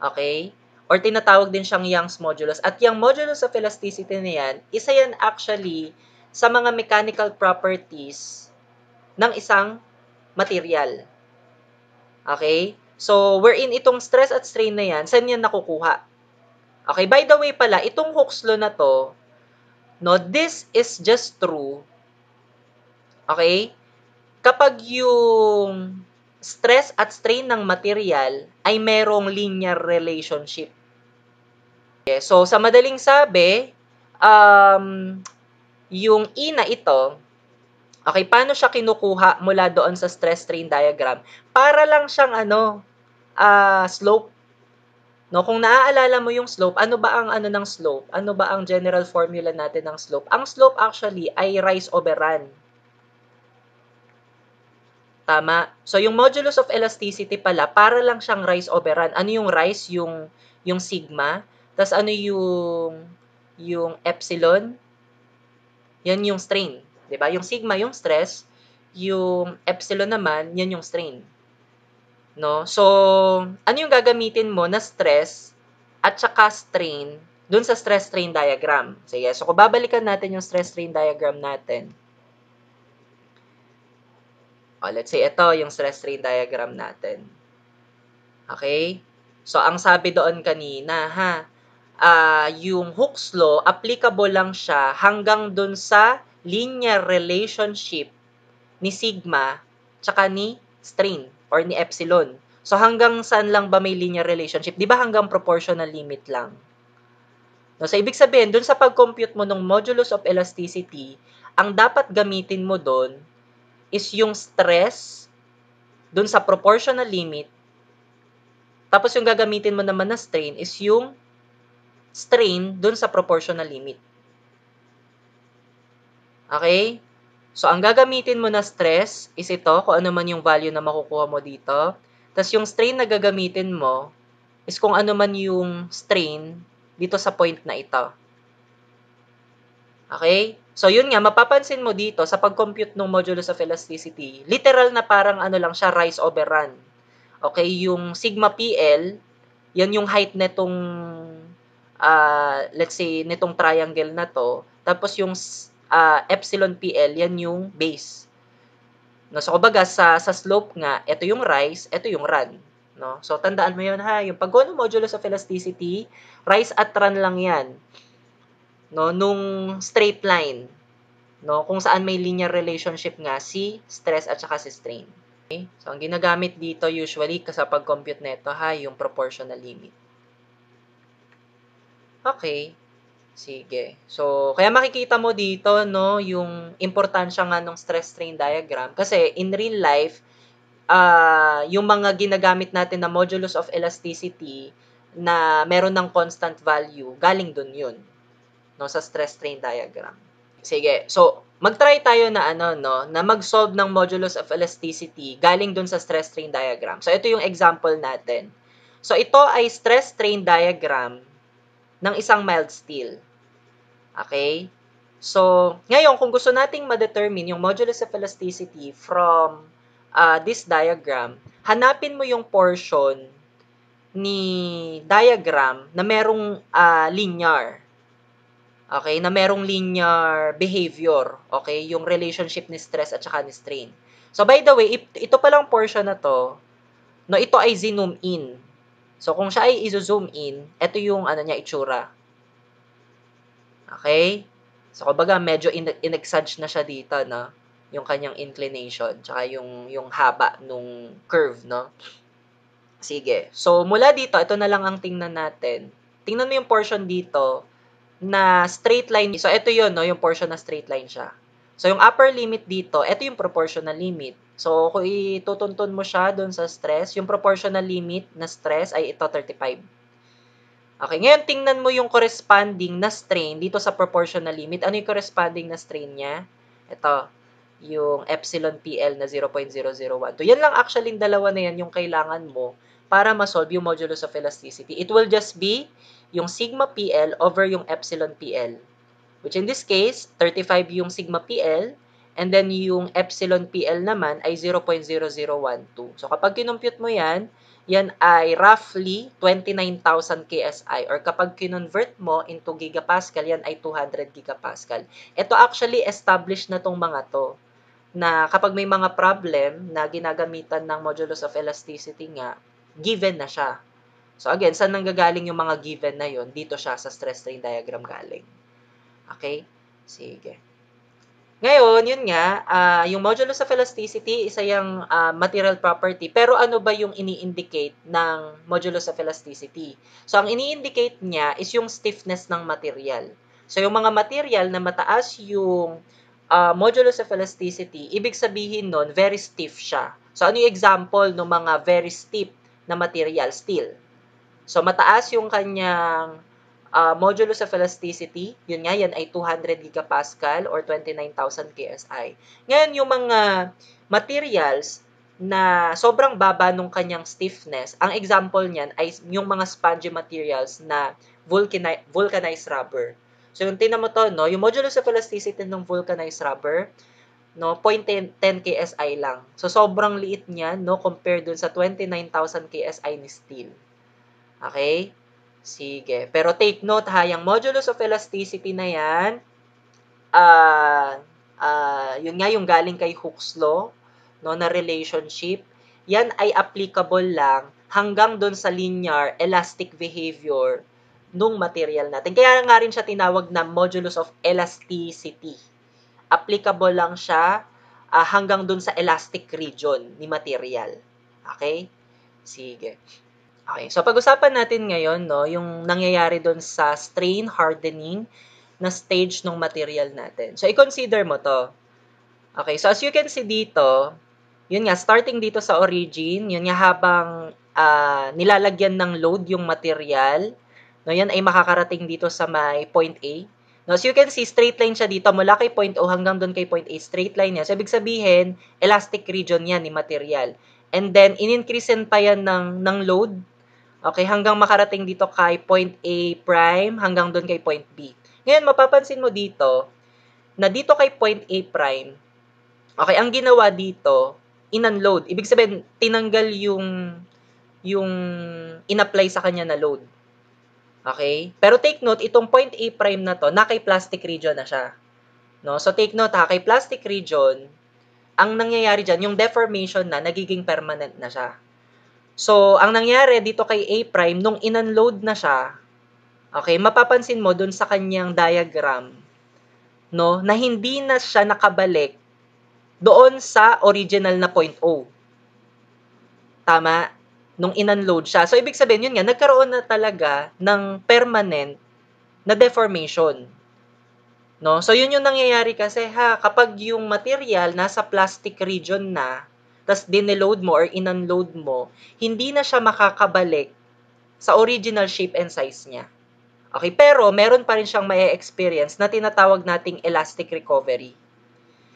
Okay? Or tinatawag din siyang Young's modulus. At yung modulus of elasticity na yan, isa yan actually sa mga mechanical properties ng isang material. Okay? So, wherein itong stress at strain na yan, saan yan nakukuha? Okay, by the way pala, itong Hooke's law na to, no, this is just true Okay? Kapag yung stress at strain ng material ay merong linear relationship. Okay? So, sa madaling sabi, yung E na ito, okay, paano siya kinukuha mula doon sa stress strain diagram? Para lang siyang slope. No, kung naaalala mo yung slope, ano ba ang ano ng slope? Ano ba ang general formula natin ng slope? Ang slope actually ay rise over run. Tama. So, yung modulus of elasticity pala, para lang siyang rise over run. Ano yung rise? Yung sigma. Tapos ano yung epsilon? Yan yung strain. 'Di ba? Yung sigma, yung stress. Yung epsilon naman, yan yung strain. No? So, ano yung gagamitin mo na stress at saka strain dun sa stress-strain diagram? Sige, so kung babalikan natin yung stress-strain diagram natin. Let's say ito yung stress-strain diagram natin. Okay? So, ang sabi doon kanina, yung Hooke's law, applicable lang siya hanggang dun sa linear relationship ni sigma tsaka ni strain or ni epsilon. So, hanggang saan lang ba may linear relationship? Di ba hanggang proportional limit lang? No, so, ibig sabihin, dun sa pag-compute mo ng modulus of elasticity, ang dapat gamitin mo dun is yung stress dun sa proportional limit. Tapos yung gagamitin mo naman na strain is yung strain dun sa proportional limit. Okay? So, ang gagamitin mo na stress is ito, kung ano man yung value na makukuha mo dito. Tapos yung strain na gagamitin mo is kung ano man yung strain dito sa point na ito. Okay? So, yun nga, mapapansin mo dito sa pag-compute ng modulus of elasticity, literal na parang ano lang siya, rise over run. Okay? Yung sigma PL, yan yung height netong, let's say, netong triangle na to. Tapos yung epsilon PL, yan yung base. No, so kumbaga sa slope nga, ito yung rise, ito yung run, no? So tandaan mo 'yon ha, yung pagkuha ng modulus of elasticity, rise at run lang 'yan, no, nung straight line, no, kung saan may linear relationship nga si stress at saka si strain. Okay? So ang ginagamit dito usually sa pag-compute nito ha, yung proportional limit. Okay. Sige. So, kaya makikita mo dito, no, yung importansya nga ng stress-strain diagram. Kasi in real life, yung mga ginagamit natin na modulus of elasticity na meron ng constant value, galing dun yun, no, sa stress-strain diagram. Sige. So, mag-try tayo na no, na mag-solve ng modulus of elasticity galing dun sa stress-strain diagram. So, ito yung example natin. So, ito ay stress-strain diagram ng isang mild steel. Okay? So, ngayon, kung gusto nating ma-determine yung modulus of elasticity from this diagram, hanapin mo yung portion ni diagram na merong linear. Okay? Na merong linear behavior. Okay? Yung relationship ni stress at saka ni strain. So, by the way, ito palang portion na to, no, ito ay zoom in. So, kung siya ay i-zoom in, ito yung niya, itsura. Okay? So, kumbaga, medyo in-exage na siya dito, no? Yung kanyang inclination, tsaka yung haba nung curve, no? Sige. So, mula dito, ito na lang ang tingnan natin. Tingnan mo yung portion dito na straight line. So, ito yun, no? Yung portion na straight line siya. So, yung upper limit dito, ito yung proportional limit. So, kung itutuntun mo siya doon sa stress, yung proportional limit na stress ay ito, 35. Okay, ngayon tingnan mo yung corresponding na strain dito sa proportional limit. Ano yung corresponding na strain niya? Ito, yung epsilon PL na 0.0012. Yan lang actually yung dalawa na yan yung kailangan mo para ma-solve yung modulus of elasticity. It will just be yung sigma PL over yung epsilon PL. Which in this case, 35 yung sigma PL, and then yung epsilon PL naman ay 0.0012. So kapag kinumpute mo yan, yan ay roughly 29,000 KSI, or kapag kinonvert mo into gigapascal, yan ay 200 gigapascal. Ito actually established na tong mga to, na kapag may mga problem na ginagamitan ng modulus of elasticity nga, given na siya. So again, saan nanggagaling yung mga given na yon? Dito siya sa stress strain diagram galing. Okay? Sige. Ngayon, yun nga, yung modulus of elasticity, isa yung material property. Pero ano ba yung ini-indicate ng modulus of elasticity? So, ang ini-indicate niya is yung stiffness ng material. So, yung mga material na mataas yung modulus of elasticity, ibig sabihin nun, very stiff siya. So, ano yung example ng mga very stiff na material? Steel. So, mataas yung kanyang modulus of elasticity, yun nga, yan ay 200 gigapascal or 29,000 KSI. Ngayon, yung mga materials na sobrang baba nung kanyang stiffness, ang example niyan ay yung mga spongy materials na vulcanized rubber. So, yung tinan mo to, no, yung modulus of elasticity ng vulcanized rubber, no, 0.10 KSI lang. So, sobrang liit niya, no, compared dun sa 29,000 KSI ni steel. Okay? Sige. Pero take note ha, yung modulus of elasticity na yan, yun nga yung galing kay Hooke's Law, no, na relationship, yan ay applicable lang hanggang doon sa linear elastic behavior nung material natin. Kaya nga rin siya tinawag na modulus of elasticity. Applicable lang siya hanggang doon sa elastic region ni material. Okay? Sige. Okay, so pag-usapan natin ngayon, no, yung nangyayari doon sa strain hardening na stage ng material natin. So, i-consider mo to. Okay, so as you can see dito, yun nga, starting dito sa origin, yun nga habang nilalagyan ng load yung material, no, yan ay makakarating dito sa may point A. No, as you can see, straight line siya dito, mula kay point O hanggang doon kay point A, straight line yan. So, ibig sabihin, elastic region yan ni material. And then, in-increasean pa yan ng load. Okay, hanggang makarating dito kay point A prime, hanggang doon kay point B. Ngayon, mapapansin mo dito, na dito kay point A prime, okay, ang ginawa dito, in-unload. Ibig sabihin, tinanggal yung in-apply sa kanya na load. Okay? Pero take note, itong point A prime na to, na kay plastic region na siya. No? So take note ha, kay plastic region, ang nangyayari dyan, yung deformation na, nagiging permanent na siya. So, ang nangyari dito kay A prime, nung in-unload na siya, okay, mapapansin mo dun sa kanyang diagram, no, na hindi na siya nakabalik doon sa original na point O. Tama? Nung in-unload siya. So, ibig sabihin, yun nga, nagkaroon na talaga ng permanent na deformation. No? So, yun yung nangyayari kasi ha, kapag yung material nasa plastic region na, tas diniload mo or in-unload mo, hindi na siya makakabalik sa original shape and size niya. Okay, pero meron pa rin siyang ma-experience na tinatawag nating elastic recovery.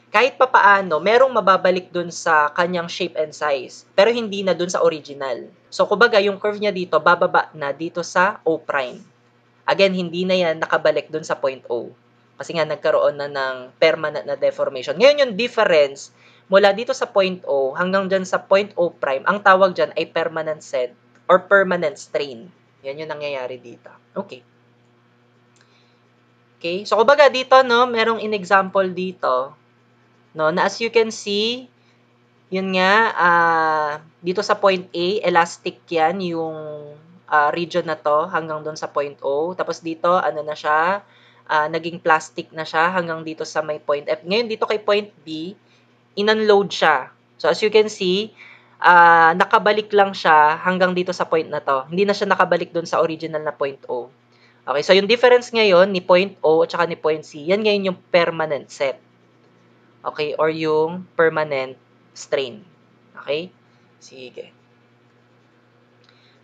Kahit papaano, merong mababalik dun sa kanyang shape and size, pero hindi na dun sa original. So, kumbaga, yung curve niya dito, bababa na dito sa O'. Again, hindi na yan nakabalik dun sa point O. Kasi nga, nagkaroon na ng permanent na deformation. Ngayon, yung difference mula dito sa point O hanggang dyan sa point O', ang tawag dyan ay permanent set or permanent strain. Yan yung nangyayari dito. Okay. Okay? So, kumbaga dito, no, merong in-example dito, no, na as you can see, yun nga, dito sa point A, elastic yan, yung region na to, hanggang doon sa point O. Tapos dito, ano na siya, naging plastic na siya, hanggang dito sa may point F. Ngayon, dito kay point B, in-unload siya. So, as you can see, nakabalik lang siya hanggang dito sa point na to. Hindi na siya nakabalik doon sa original na point O. Okay, so yung difference ngayon ni point O at saka ni point C, yan ngayon yung permanent set. Okay, or yung permanent strain. Okay? Sige.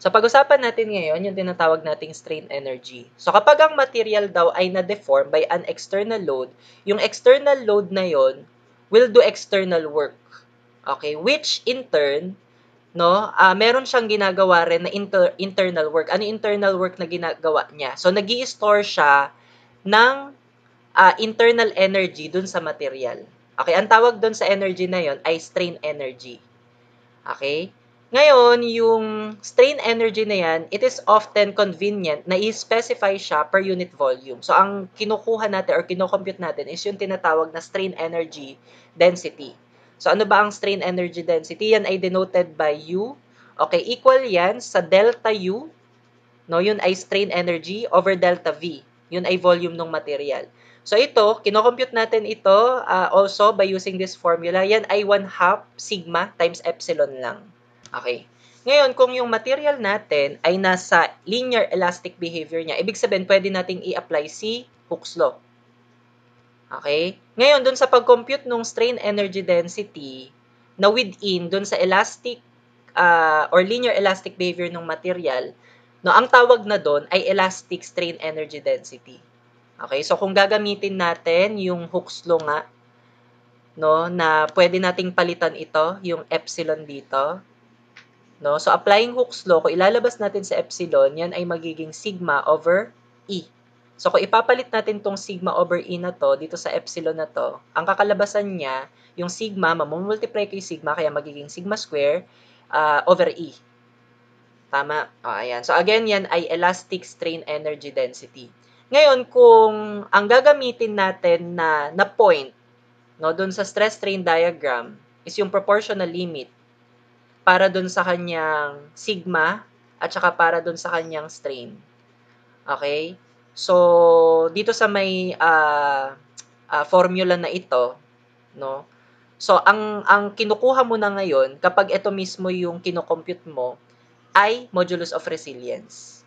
So, pag-usapan natin ngayon yung tinatawag nating strain energy. So, kapag ang material daw ay na-deform by an external load, yung external load na yon will do external work. Okay? Which in turn, no, meron siyang ginagawa rin na internal work. Ano yung internal work na ginagawa niya? So, nag-i-store siya ng internal energy dun sa material. Okay, ang tawag dun sa energy na yon ay strain energy. Okay? Ngayon, yung strain energy na yan, it is often convenient na i-specify siya per unit volume. So, ang kinukuha natin or kinocompute natin is yung tinatawag na strain energy density. So, ano ba ang strain energy density? Yan ay denoted by U. Okay, equal yan sa delta U. No, yun ay strain energy over delta V. Yun ay volume ng material. So ito, kino-compute natin ito also by using this formula. Yan ay 1/2 sigma times epsilon lang. Okay. Ngayon, kung yung material natin ay nasa linear elastic behavior niya, ibig sabihin pwede nating i-apply si Hooke's law. Okay? Ngayon, dun sa pag-compute ng strain energy density na within dun sa elastic or linear elastic behavior ng material, no, ang tawag na doon ay elastic strain energy density. Okay? So, kung gagamitin natin yung Hooke's law nga, no, na pwede nating palitan ito, yung epsilon dito, no? So, applying Hooke's law, kung ilalabas natin sa epsilon, yan ay magiging sigma over E. So, kung ipapalit natin tong sigma over E na to, dito sa epsilon na to, ang kakalabasan niya, yung sigma, mamumultiply ko yung sigma, kaya magiging sigma square over E. Tama? Ayan. So, again, yan ay elastic strain energy density. Ngayon, kung ang gagamitin natin na point, no, dun sa stress strain diagram, is yung proportional limit para dun sa kanyang sigma at saka para dun sa kanyang strain. Okay? So, dito sa may formula na ito, no? So, ang kinukuha mo na ngayon, kapag ito mismo yung kinocompute mo, ay modulus of resilience.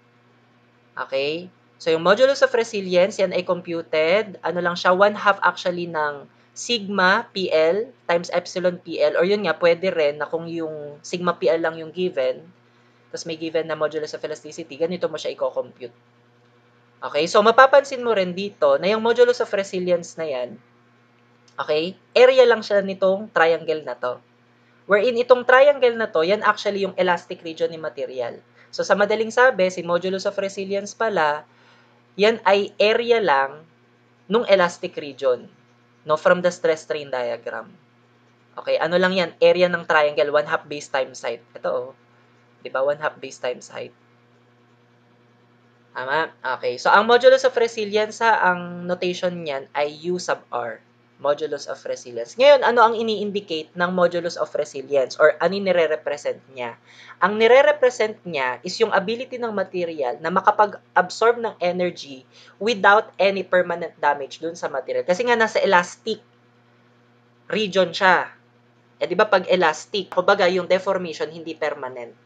Okay? So, yung modulus of resilience, yan ay computed, ano lang siya, 1/2 actually ng sigma PL times epsilon PL, or yun nga, pwede rin na kung yung sigma PL lang yung given, tapos may given na modulus of elasticity, ganito mo siya i-compute. Okay, so mapapansin mo rin dito na yung modulus of resilience na yan, okay, area lang siya nitong triangle na to. Wherein itong triangle na to, yan actually yung elastic region ni material. So sa madaling sabi, si modulus of resilience pala, yan ay area lang nung elastic region, no, from the stress strain diagram. Okay, ano lang yan, area ng triangle, 1/2 base times height. Ito oh, di ba, 1/2 base times height. Tama? Okay, so ang modulus of resilience, ang notation niyan ay U sub R. Modulus of resilience. Ngayon, ano ang ini-indicate ng modulus of resilience or ano yung nire-represent niya? Ang nire-represent niya is yung ability ng material na makapag-absorb ng energy without any permanent damage dun sa material. Kasi nga nasa elastic region siya. Eh di ba pag elastic, kumbaga yung deformation hindi permanent.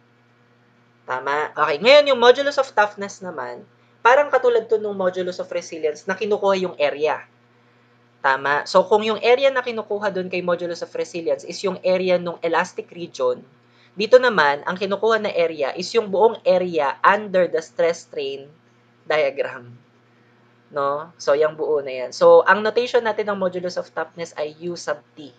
Tama? Okay, ngayon yung modulus of toughness naman, parang katulad to ng modulus of resilience na kinukuha yung area. Tama? So, kung yung area na kinukuha doon kay modulus of resilience is yung area ng elastic region, dito naman, ang kinukuha na area is yung buong area under the stress-strain diagram. No? So, yung buo na yan. So, ang notation natin ng modulus of toughness ay U sub T.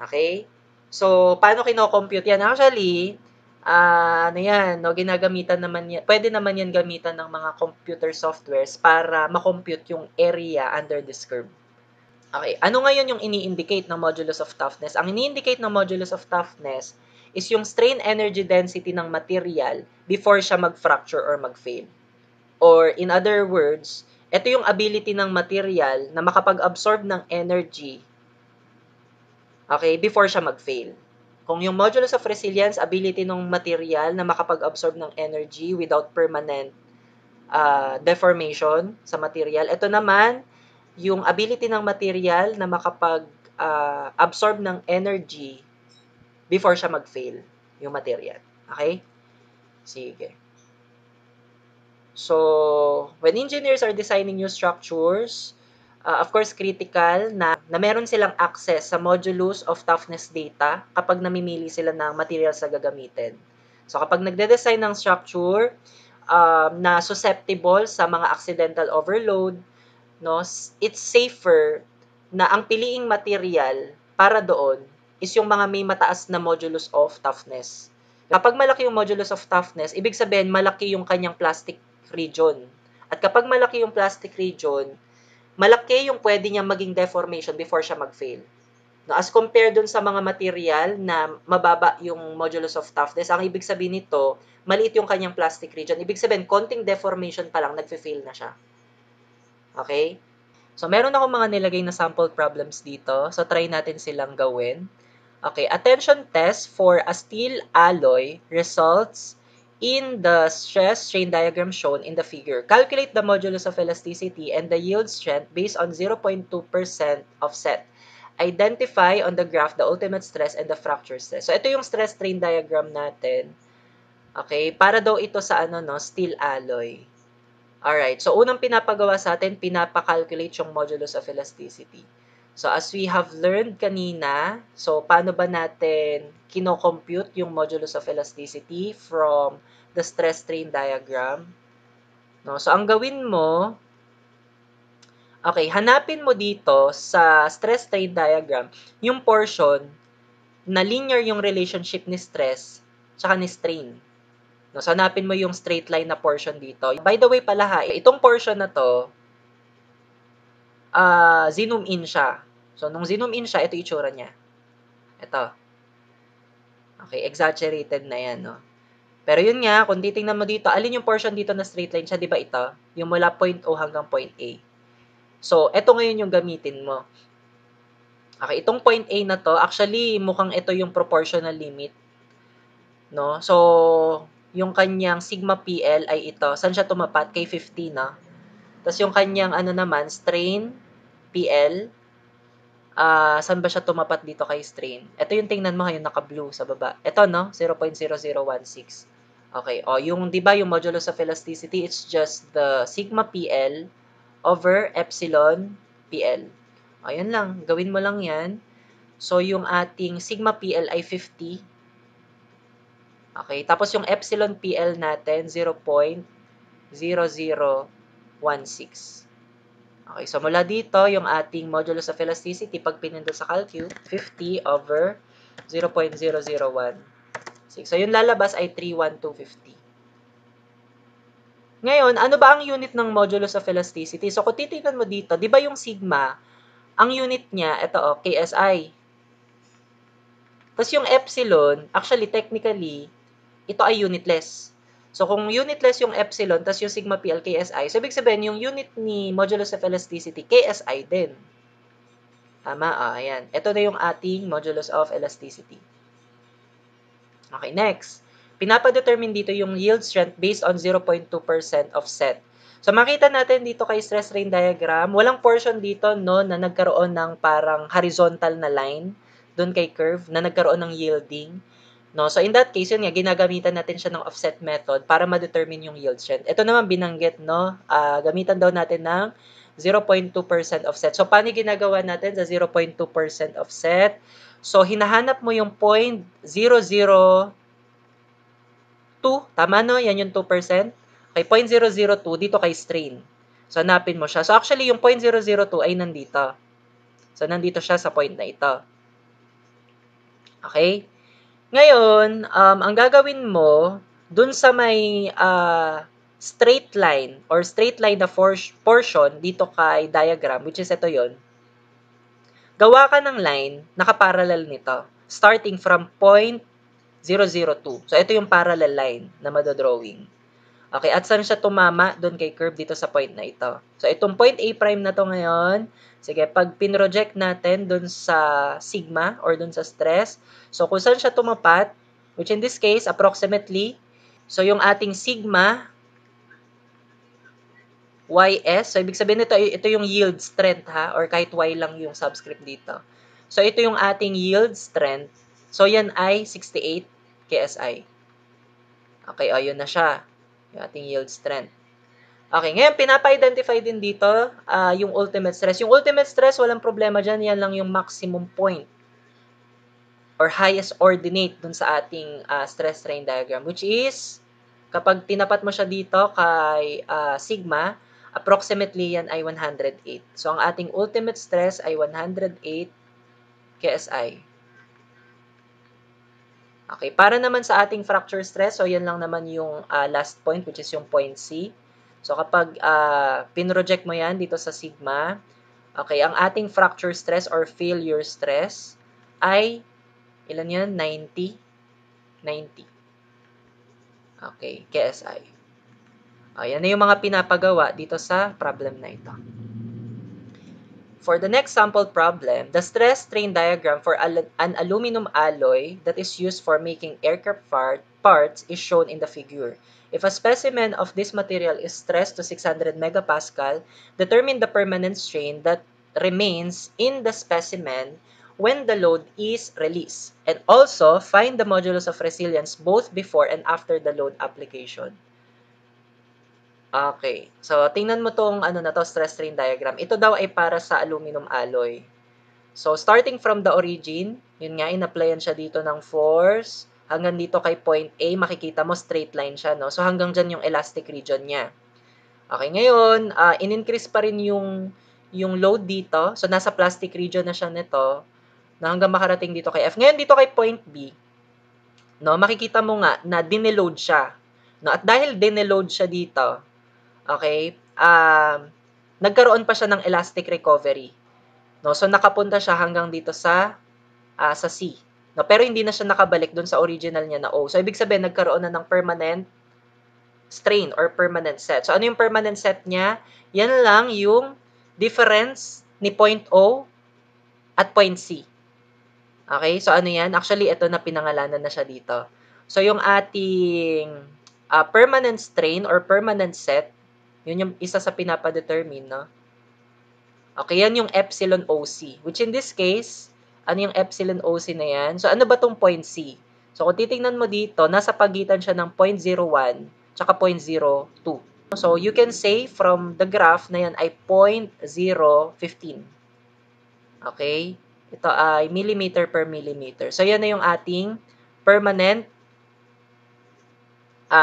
Okay? So, paano kino-compute yan? Actually, ano yan, no, ginagamitan naman yan, pwede naman yan gamitan ng mga computer softwares para makompute yung area under this curve. Okay, ano ngayon yung ini-indicate ng modulus of toughness? Ang ini-indicate ng modulus of toughness is yung strain energy density ng material before siya mag-fracture or mag-fail. Or in other words, ito yung ability ng material na makapag-absorb ng energy, okay, before siya mag-fail. Kung yung modulus of resilience, ability ng material na makapag-absorb ng energy without permanent deformation sa material. Ito naman, yung ability ng material na makapag-absorb ng energy before siya mag-fail, yung material. Okay? Sige. So, when engineers are designing new structures, of course, critical na meron silang access sa modulus of toughness data kapag namimili sila ng materials na gagamitin. So, kapag nagde-design ng structure na susceptible sa mga accidental overload, no, it's safer na ang piliing material para doon is yung mga may mataas na modulus of toughness. Kapag malaki yung modulus of toughness, ibig sabihin malaki yung kanyang plastic region. At kapag malaki yung plastic region, malaki yung pwede niya maging deformation before siya mag-fail. No, as compared dun sa mga material na mababa yung modulus of toughness, ang ibig sabihin nito, maliit yung kanyang plastic region. Ibig sabihin, konting deformation pa lang, nagfe-fail na siya. Okay? So, meron akong mga nilagay na sample problems dito. So, try natin silang gawin. Okay, attention test for a steel alloy results in the stress strain diagram shown in the figure. Calculate the modulus of elasticity and the yield strength based on 0.2% offset. Identify on the graph the ultimate stress and the fracture stress. So, ito yung stress strain diagram natin. Okay? Para daw ito sa steel alloy. Alright. So, unang pinapagawa sa atin, pinapakalculate yung modulus of elasticity. So, as we have learned kanina, so, paano ba natin kino-compute yung modulus of elasticity from the stress strain diagram? No? So, ang gawin mo, okay, hanapin mo dito sa stress strain diagram yung portion na linear yung relationship ni stress tsaka ni strain. No, so, hanapin mo yung straight line na portion dito. By the way pala ha, itong portion na to, zoom in siya. So, nung zoom in siya, ito itsura niya. Ito. Okay, exaggerated na yan, no? Pero yun nga, kung titingnan mo dito, alin yung portion dito na straight line siya, di ba ito? Yung mula point O hanggang point A. So, ito ngayon yung gamitin mo. Okay, itong point A na to, actually, mukhang ito yung proportional limit. No? So, yung kanyang sigma PL ay ito. Saan siya tumapat? Kay 50, no? Tapos yung kanyang naman, strain PL, saan ba siya tumapat dito kay strain? Ito yung tingnan mo, yung naka-blue sa baba. Ito, no? 0.0016. Okay. O, yung, di ba, yung modulus of elasticity, it's just the sigma PL over epsilon PL. O, yan lang. Gawin mo lang yan. So, yung ating sigma PL ay 50. Okay. Tapos, yung epsilon PL natin, 0.0016. Okay, so mula dito, yung ating modulus of elasticity, pag pinindot sa calcu, 50 over 0.0016. So, yung lalabas ay 31250. Ngayon, ano ba ang unit ng modulus of elasticity? So, kung titignan mo dito, di ba yung sigma, ang unit niya, ito KSI. Tapos yung epsilon, actually, technically, ito ay unitless. So, kung unitless yung epsilon, tas yung sigma PL, KSI, so, ibig sabihin, yung unit ni modulus of elasticity, KSI din. Tama? Ayan. Ito na yung ating modulus of elasticity. Okay, next. Pinapadetermine dito yung yield strength based on 0.2% offset. So, makita natin dito kay stress strain diagram, walang portion dito, no, na nagkaroon ng parang horizontal na line, doon kay curve, na nagkaroon ng yielding. No? So, in that case, yun nga, ginagamitan natin siya ng offset method para ma-determine yung yield strength. Ito naman binanggit, no? Gamitan daw natin ng 0.2% offset. So, paano ginagawa natin sa 0.2% offset? So, hinahanap mo yung 0.002. Tama, no? Yan yung 2%. Okay, 0.002 dito kay strain. So, hanapin mo siya. So, actually, yung 0.002 ay nandito. So, nandito siya sa point na ito. Okay? Ngayon, ang gagawin mo, dun sa may straight line or straight line na portion dito kay diagram, which is ito yon, gawa ka ng line nakaparallel nito, starting from point 002. So, ito yung parallel line na madodrawing. Okay, at saan siya tumama? Doon kay curve dito sa point na ito. So, itong point A prime na to ngayon, sige, pag pinroject natin doon sa sigma or doon sa stress, so kung saan siya tumapat, which in this case, approximately, so yung ating sigma, YS, so ibig sabihin ito yung yield strength ha, or kahit Y lang yung subscript dito. So, ito yung ating yield strength. So, yan ay 68 KSI. Okay, o, yun na siya. Yung ating yield strength. Okay, ngayon, pinapa-identify din dito yung ultimate stress. Yung ultimate stress, walang problema dyan. Yan lang yung maximum point or highest ordinate dun sa ating stress strain diagram, which is, kapag tinapat mo siya dito kay sigma, approximately yan ay 108. So, ang ating ultimate stress ay 108 KSI. Okay, para naman sa ating fracture stress, so yan lang naman yung last point, which is yung point C. So, kapag pinroject mo yan dito sa sigma, okay, ang ating fracture stress or failure stress ay, ilan yan? 90. 90. Okay, KSI. Ayan na yung mga pinapagawa dito sa problem na ito. For the next sample problem, the stress-strain diagram for an aluminum alloy that is used for making aircraft parts is shown in the figure. If a specimen of this material is stressed to 600 megapascal, determine the permanent strain that remains in the specimen when the load is released. And also, find the modulus of resilience both before and after the load application. Okay. So, tingnan mo tong ano na to, stress strain diagram. Ito daw ay para sa aluminum alloy. So, starting from the origin, yun nga, in-applyan siya dito ng force. Hanggang dito kay point A, makikita mo straight line siya, no? So, hanggang dyan yung elastic region niya. Okay, ngayon, in-increase pa rin yung load dito. So, nasa plastic region na siya nito, na hanggang makarating dito kay F. Ngayon, dito kay point B, no, makikita mo nga na dineload siya. No? At dahil dineload siya dito, okay, nagkaroon pa siya ng elastic recovery. No? So, nakapunta siya hanggang dito sa C. No? Pero hindi na siya nakabalik dun sa original niya na O. So, ibig sabihin, nagkaroon na ng permanent strain or permanent set. So, ano yung permanent set niya? Yan lang yung difference ni point O at point C. Okay? So, ano yan? Actually, ito na pinangalanan na siya dito. So, yung ating permanent strain or permanent set, yun yung isa sa pinapadetermine, no? Okay, yan yung epsilon OC. Which in this case, ano yung epsilon OC na yan? So, ano ba tong point C? So, kung titingnan mo dito, nasa pagitan siya ng 0.01 tsaka 0.02. So, you can say from the graph na yan ay 0.015. Okay? Ito ay millimeter per millimeter. So, yan na yung ating permanent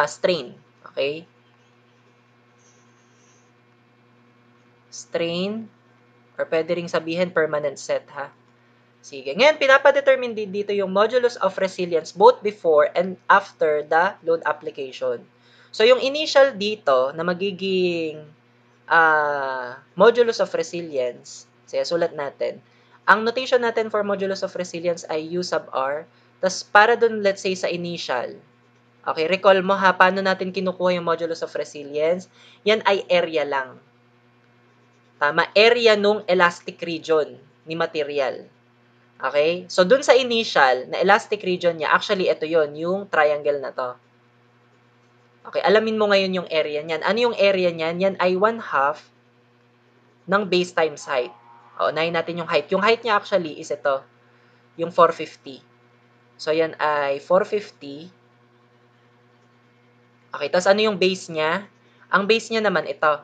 strain. Okay? Strain, or pwede ring sabihin permanent set, ha? Sige. Ngayon, pinapadetermine din dito yung modulus of resilience both before and after the load application. So, yung initial dito na magiging modulus of resilience, sige, sulat natin. Ang notation natin for modulus of resilience ay U sub R. Tapos, para dun, let's say, sa initial. Okay, recall mo ha, paano natin kinukuha yung modulus of resilience? Yan ay area lang. Tama, area nung elastic region ni material. Okay? So, dun sa initial, na elastic region niya, actually, ito yon yung triangle na to. Okay, alamin mo ngayon yung area niyan. Ano yung area niyan? Yan ay 1/2 ng base times height. O, unahin natin yung height. Yung height niya actually is ito, yung 450. So, yan ay 450. Okay, tapos ano yung base niya? Ang base niya naman ito.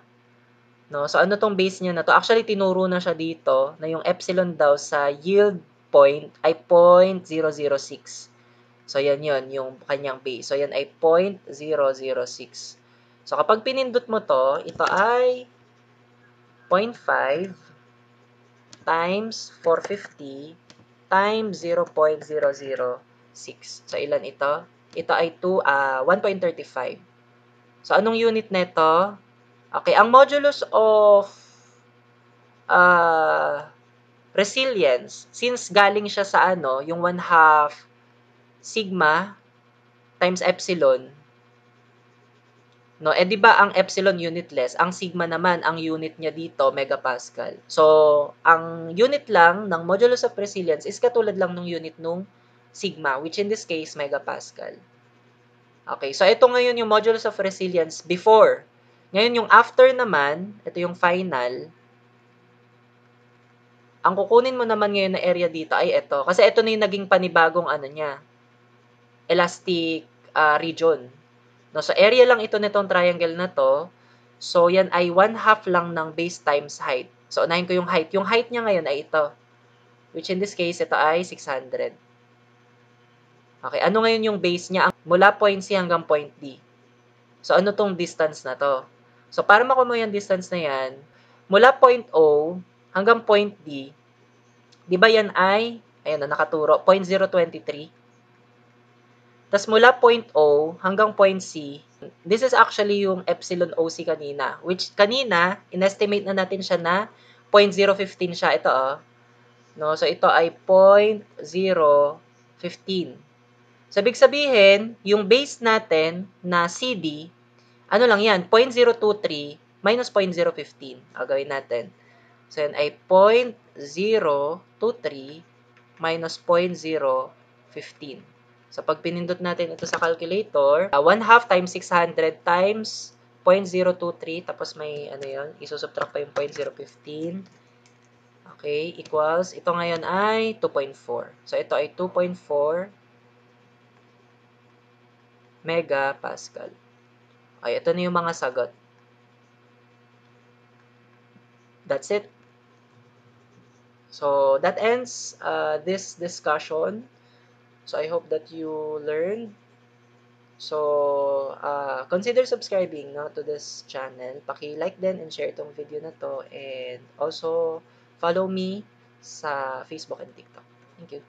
No? So, ano tong base niya na to? Actually, tinuro na siya dito na yung epsilon daw sa yield point ay 0.006. So, yan yun, yung kanyang base. So, yan ay 0.006. So, kapag pinindot mo to, ito ay 0.5 times 450 times 0.006. So, ilan ito? Ito ay 1.35. So, anong unit nito? Okay, ang modulus of resilience, since galing siya sa ano, yung 1/2 sigma times epsilon, no, di ba ang epsilon unitless, ang sigma naman, ang unit niya dito, megapascal. So, ang unit lang ng modulus of resilience is katulad lang ng unit nung sigma, which in this case, megapascal. Okay, so ito ngayon yung modulus of resilience before. Ngayon yung after naman, ito yung final. Ang kukunin mo naman ngayon na area dito ay ito. Kasi ito na yung naging panibagong ano niya, elastic region. No, so area lang ito nitong triangle na to. So yan ay 1/2 lang ng base times height. So unahin ko yung height. Yung height niya ngayon ay ito. Which in this case, ito ay 600. Okay, ano ngayon yung base niya? Mula point C hanggang point D. So ano tong distance na to? So, para makuha mo yung distance na yan, mula point O hanggang point D, di ba yan ay, ayun na, nakaturo, 0.023. Tapos mula point O hanggang point C, this is actually yung epsilon OC kanina, which kanina, inestimate na natin siya na 0.015 siya. Ito, no? So, ito ay 0.015. So, ibig sabihin, yung base natin na CD, ano lang yan, 0.023 minus 0.015. Gawin natin. So, yan ay 0.023 minus 0.015. So, pag pinindot natin ito sa calculator, 1/2 times 600 times 0.023, tapos may ano yun, isusubtract pa yung 0.015. Okay, equals, ito ngayon ay 2.4. So, ito ay 2.4 megapascal. Okay, ito na yung mga sagot. That's it. So, that ends this discussion. So, I hope that you learned. So, consider subscribing to this channel. Paki-like din and share itong video na to. And also, follow me sa Facebook and TikTok. Thank you.